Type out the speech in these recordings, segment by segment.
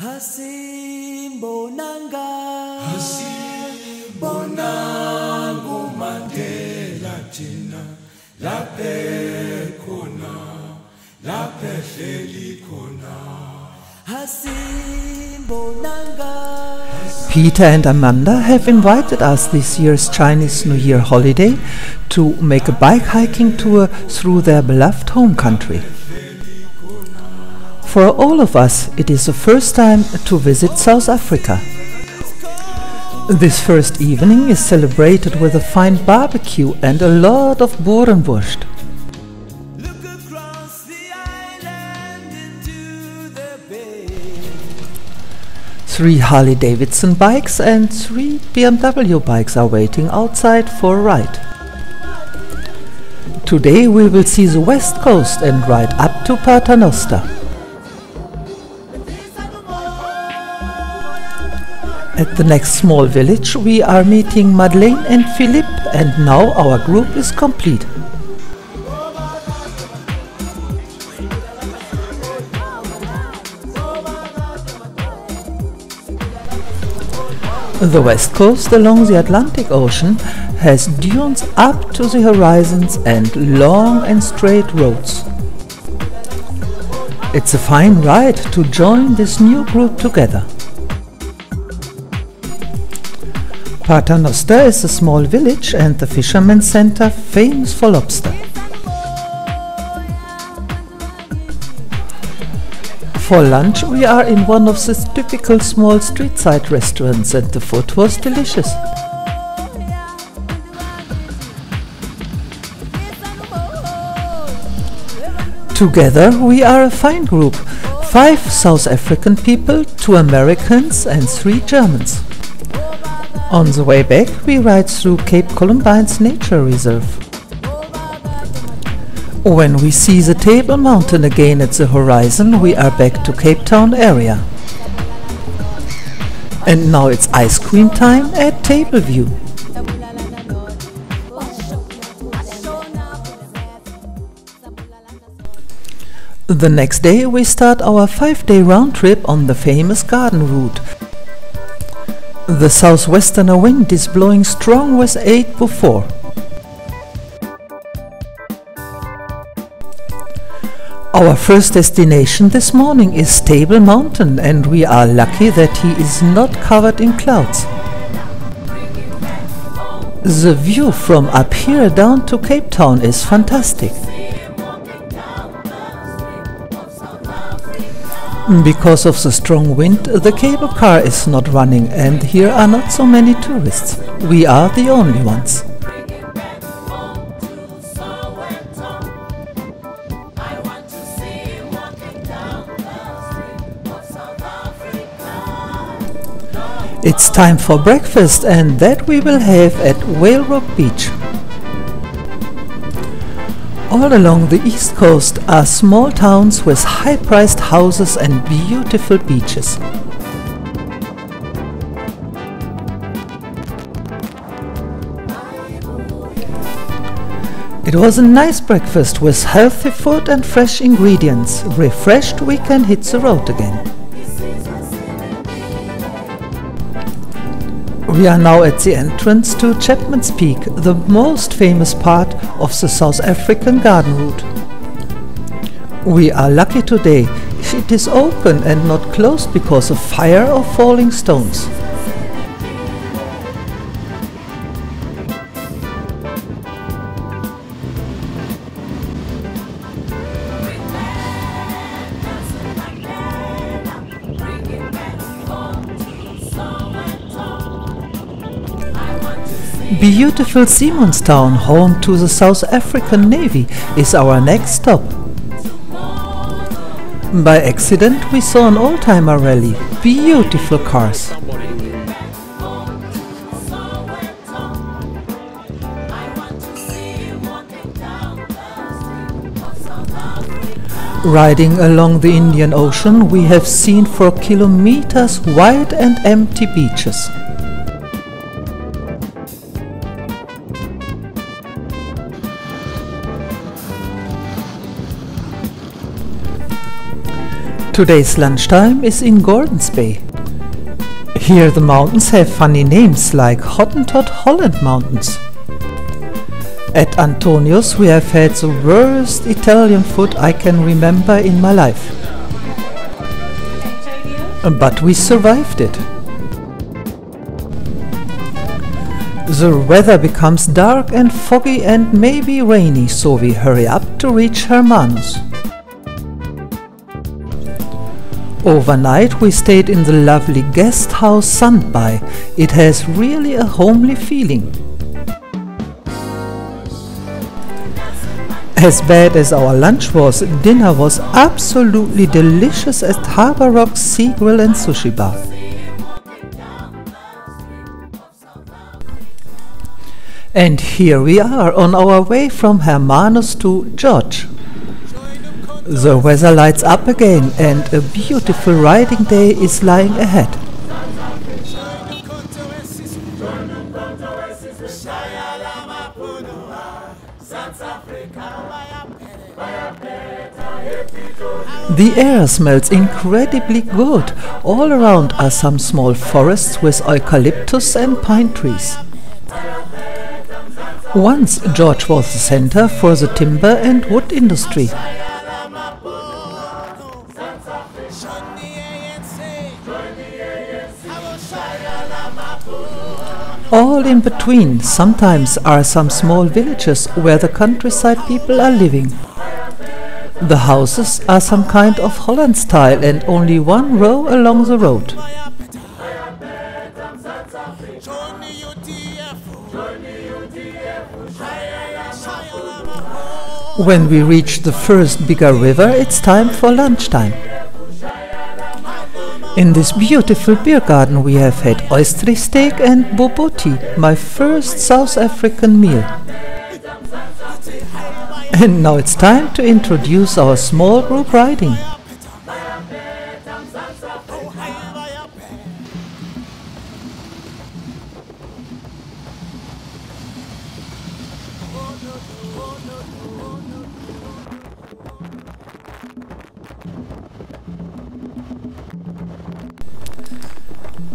Hasimbonanga Hasimbonangu Mandela Tina Lape Kona Lape Hleli Kona Hasimbonanga. Peter and Amanda have invited us this year's Chinese New Year holiday to make a bike hiking tour through their beloved home country. For all of us, it is the first time to visit South Africa. This first evening is celebrated with a fine barbecue and a lot of boerenwurst. Look across the island into the bay. 3 Harley-Davidson bikes and 3 BMW bikes are waiting outside for a ride. Today we will see the west coast and ride up to Paternoster. At the next small village we are meeting Madeleine and Philippe, and now our group is complete. The west coast along the Atlantic Ocean has dunes up to the horizons and long and straight roads. It's a fine ride to join this new group together. Paternoster is a small village and the fishermen's center famous for lobster. For lunch we are in one of the typical small street-side restaurants and the food was delicious. Together we are a fine group, 5 South African people, 2 Americans and 3 Germans. On the way back we ride through Cape Columbine's nature reserve. When we see the Table Mountain again at the horizon, we are back to Cape Town area. And now it's ice cream time at Table View. The next day we start our 5-day round trip on the famous garden route. The southwesterner wind is blowing strong with 8 Beaufort. Our first destination this morning is Table Mountain, and we are lucky that he is not covered in clouds. The view from up here down to Cape Town is fantastic. Because of the strong wind, the cable car is not running and here are not so many tourists. We are the only ones. It's time for breakfast, and that we will have at Whale Rock Beach. All along the east coast are small towns with high-priced houses and beautiful beaches. It was a nice breakfast with healthy food and fresh ingredients. Refreshed, we can hit the road again. We are now at the entrance to Chapman's Peak, the most famous part of the South African garden route. We are lucky today. It is open and not closed because of fire or falling stones. Beautiful Simonstown, home to the South African Navy, is our next stop. By accident we saw an oldtimer rally. Beautiful cars. Riding along the Indian Ocean, we have seen for kilometers wide and empty beaches. Today's lunchtime is in Gordons Bay. Here the mountains have funny names like Hottentot Holland Mountains. At Antonio's we have had the worst Italian food I can remember in my life. But we survived it. The weather becomes dark and foggy and maybe rainy, so we hurry up to reach Hermanus. Overnight we stayed in the lovely guest house Sandby. It has really a homely feeling. As bad as our lunch was, dinner was absolutely delicious at Harbour Rock's Sea Grill and Sushi Bar. And here we are on our way from Hermanus to George. The weather lights up again and a beautiful riding day is lying ahead. The air smells incredibly good. All around are some small forests with eucalyptus and pine trees. Once George was the center for the timber and wood industry. All in between sometimes are some small villages where the countryside people are living. The houses are some kind of Holland style and only one row along the road. When we reach the first bigger river, it's time for lunchtime. In this beautiful beer garden we have had oyster steak and bobotie, my first South African meal. And now it's time to introduce our small group riding.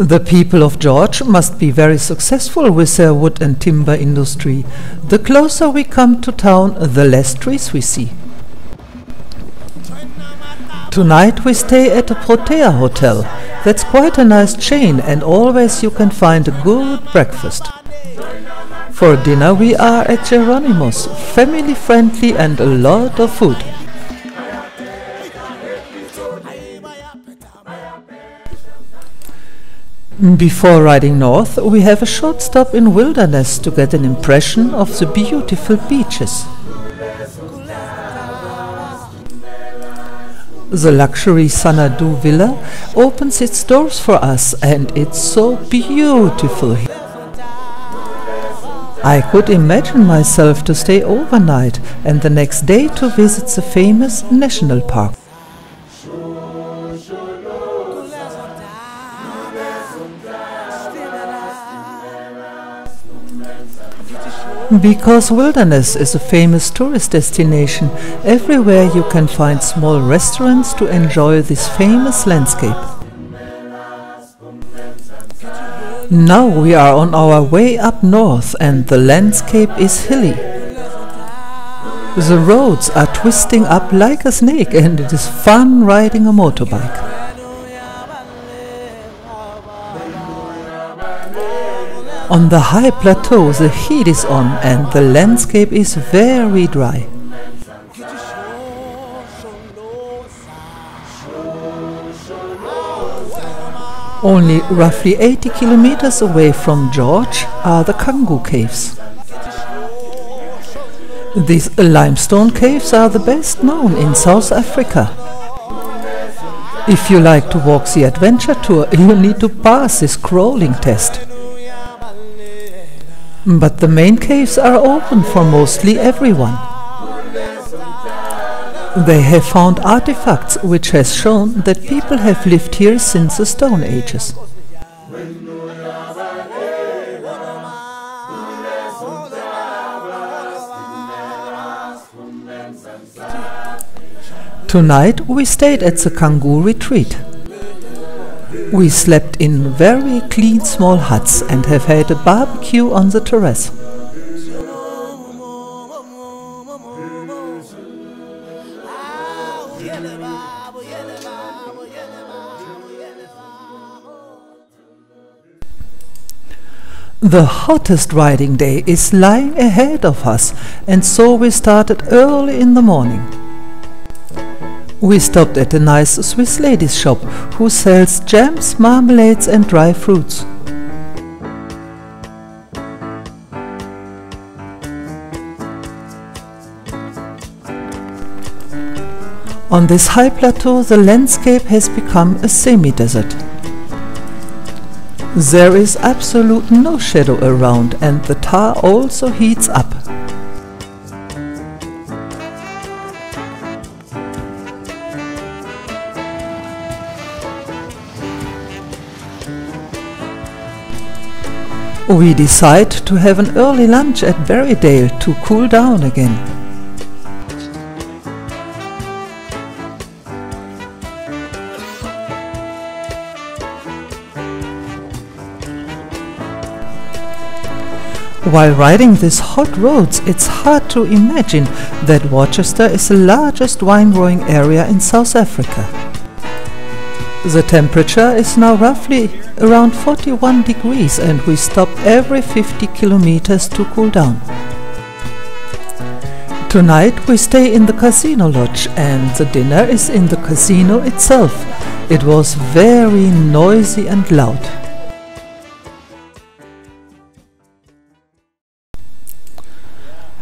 The people of George must be very successful with their wood and timber industry. The closer we come to town, the less trees we see. Tonight we stay at the Protea Hotel. That's quite a nice chain and always you can find a good breakfast. For dinner we are at Geronimo's, family friendly and a lot of food. Before riding north, we have a short stop in Wilderness to get an impression of the beautiful beaches. The luxury Xanadu Villa opens its doors for us and it's so beautiful here. I could imagine myself to stay overnight and the next day to visit the famous national park. Because Wilderness is a famous tourist destination, everywhere you can find small restaurants to enjoy this famous landscape. Now we are on our way up north and the landscape is hilly. The roads are twisting up like a snake and it is fun riding a motorbike. On the high plateau the heat is on and the landscape is very dry. Only roughly 80 kilometers away from George are the Kangu Caves. These limestone caves are the best known in South Africa. If you like to walk the adventure tour, you need to pass this crawling test. But the main caves are open for mostly everyone. They have found artifacts which has shown that people have lived here since the Stone Ages. Tonight we stayed at the Kangoo retreat. We slept in very clean small huts and have had a barbecue on the terrace. The hottest riding day is lying ahead of us, and so we started early in the morning. We stopped at a nice Swiss ladies shop who sells jams, marmalades and dry fruits. On this high plateau the landscape has become a semi-desert. There is absolutely no shadow around, and the tar also heats up. We decide to have an early lunch at Berrydale to cool down again. While riding these hot roads, it's hard to imagine that Worcester is the largest wine-growing area in South Africa. The temperature is now roughly around 41 degrees and we stop every 50 kilometers to cool down. Tonight we stay in the casino lodge and the dinner is in the casino itself. It was very noisy and loud.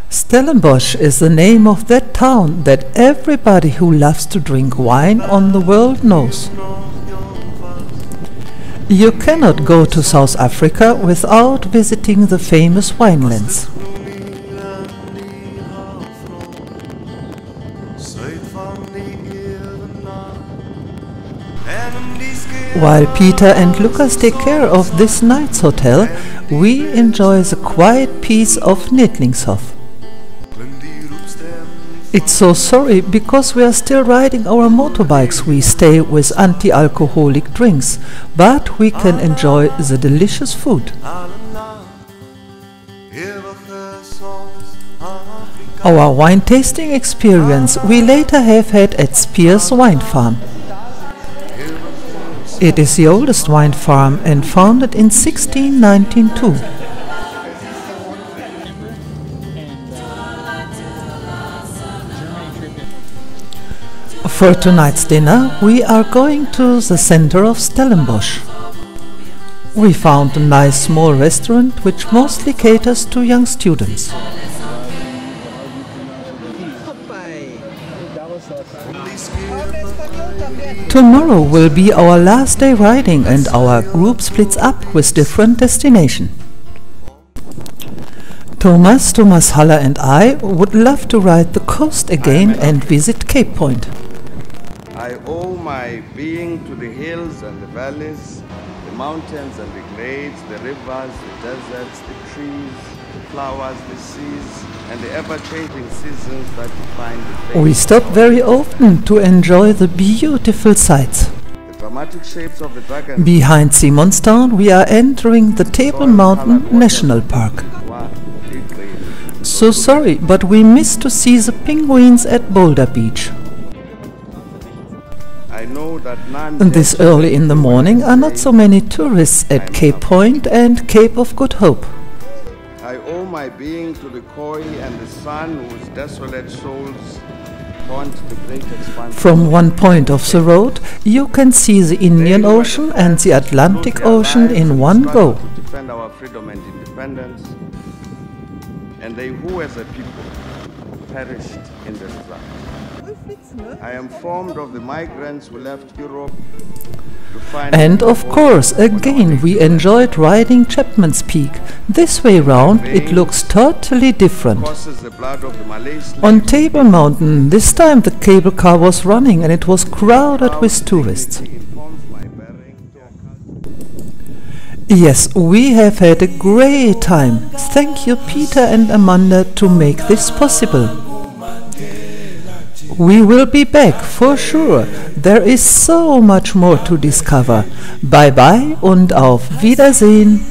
Stellenbosch is the name of that town that everybody who loves to drink wine on the world knows. You cannot go to South Africa without visiting the famous winelands. While Peter and Lucas take care of this night's hotel, we enjoy the quiet peace of Nedlingshof. It's so sorry, because we are still riding our motorbikes we stay with anti-alcoholic drinks, but we can enjoy the delicious food. Our wine tasting experience we later have had at Spears Wine Farm. It is the oldest wine farm and founded in 1692. For tonight's dinner, we are going to the center of Stellenbosch. We found a nice small restaurant which mostly caters to young students. Tomorrow will be our last day riding and our group splits up with different destinations. Thomas Haller and I would love to ride the coast again and visit Cape Point. I owe my being to the hills and the valleys, the mountains and the glades, the rivers, the deserts, the trees, the flowers, the seas, and the ever-changing seasons that define the place. We stop very often to enjoy the beautiful sights. The dramatic shapes of the dragon. Behind Simonstown we are entering the Table Mountain National Park. So sorry, but we missed to see the penguins at Boulder Beach. I know that This early in the morning are not so many tourists at Cape Point and Cape of Good Hope. I owe my being to the Khoi and the sun whose desolate souls haunt the great expanse. From one point of the road you can see the Indian Ocean and the Atlantic Ocean in one go. To defend our freedom and independence, and they who as a people perished in the result. I am formed of the migrants who left Europe to find. And of course, again we enjoyed riding Chapman's Peak. This way round it looks totally different. Crosses the blood of the Malay slave. On Table Mountain, this time the cable car was running and it was crowded with tourists. Informs my bearing to a culture. Yes, we have had a great time. Thank you Peter and Amanda to make this possible. We will be back for sure. There is so much more to discover. Bye bye und auf Wiedersehen.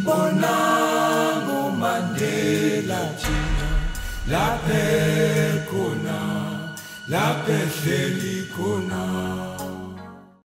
Bonango Mandela China, la pe kona, la pe hleli kona.